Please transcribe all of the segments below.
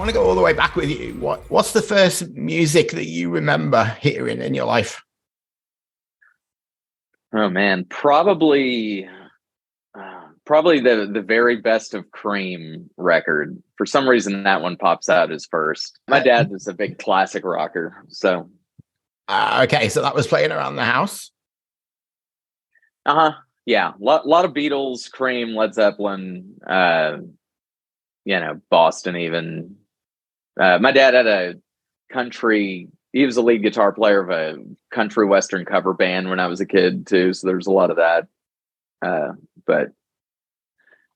want to go all the way back with you. What's the first music that you remember hearing in your life? Oh man, probably the very best of Cream record. For some reason, that one pops out as first. My dad was a big classic rocker, so. Okay, so that was playing around the house. Yeah, lot of Beatles, Cream, Led Zeppelin. Boston even. My dad had a country. He was the lead guitar player of a country western cover band when I was a kid too. So there's a lot of that. But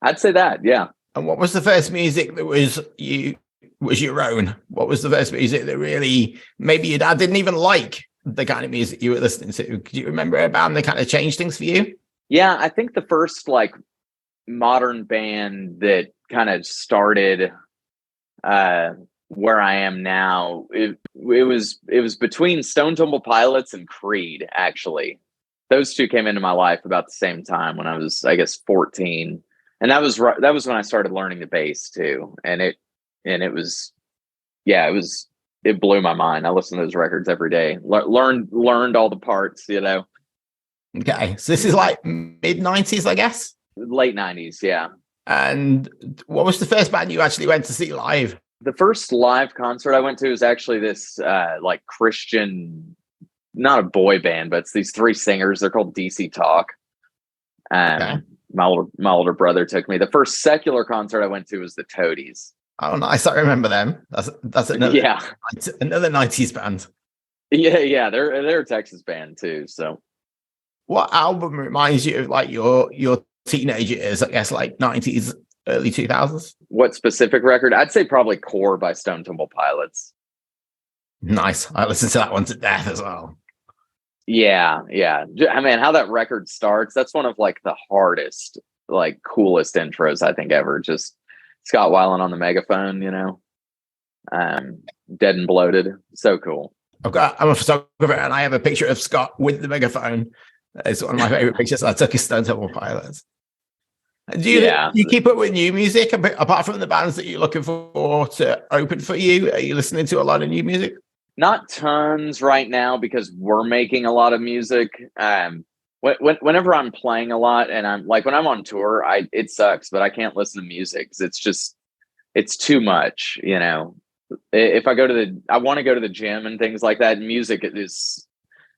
I'd say that, yeah. And what was the first music that was your own? What was the first music that really maybe your dad didn't even like the kind of music you were listening to? Could you remember a band that kind of changed things for you? Yeah, I think the first like modern band that kind of started where I am now, it was between Stone Temple Pilots and Creed, actually. Those two came into my life about the same time when I was, I guess, 14. And that was when I started learning the bass too. And it blew my mind. I listened to those records every day. Learned all the parts, Okay. So this is like mid-90s, I guess? Late 90s, yeah. And what was the first band you actually went to see live? The first live concert I went to was actually this like Christian, not a boy band, but it's these three singers. They're called DC Talk. Okay. My older brother took me. The first secular concert I went to was the Toadies. Oh, nice! I remember them. That's another another 90s band. Yeah, they're a Texas band too. So, what album reminds you of like your teenage years? I guess like 90s, early 2000s. What specific record? I'd say probably "Core" by Stone Temple Pilots. Nice. I listened to that one to death as well. Yeah. I mean, how that record starts, that's one of like the hardest, like coolest intros I think ever. Just Scott Weiland on the megaphone, dead and bloated. So cool. I'm a photographer and I have a picture of Scott with the megaphone. It's one of my favorite pictures. I took his Stone Temple Pilots. Do you keep up with new music apart from the bands that you're looking for to open for you? Are you listening to a lot of new music? Not tons right now because we're making a lot of music. Whenever I'm playing a lot and I'm like, when I'm on tour, it sucks, but I can't listen to music because it's too much, If I want to go to the gym and things like that, music is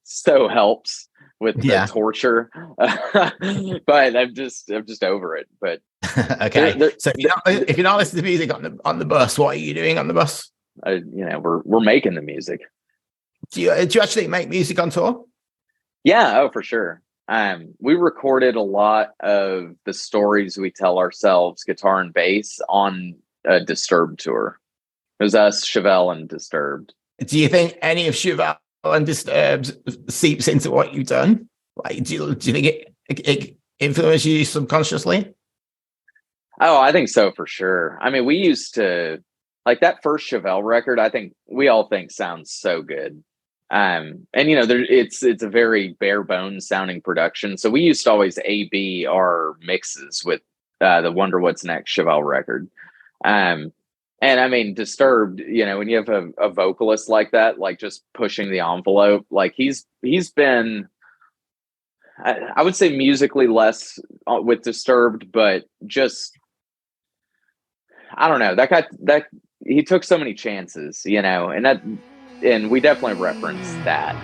so helps with the torture. But I'm just over it. But okay. So if you're not listening to music on the bus, what are you doing on the bus? We're making the music. Do you actually make music on tour? Yeah, oh, for sure. We recorded a lot of the stories we tell ourselves, guitar and bass, on a Disturbed tour. It was us, Chevelle and Disturbed. Do you think any of Chevelle and Disturbed seeps into what you've done? Like, do you think it influences you subconsciously? Oh, I think so for sure. I mean, we used to like that first Chevelle record. I think we all think sounds so good. And it's a very bare bones sounding production. So we used to always A/B our mixes with the Wonder What's Next Chevelle record. And I mean, Disturbed, when you have a vocalist like that, like just pushing the envelope, like he's been, I would say musically less with Disturbed, but just, I don't know, that he took so many chances, and we definitely reference that,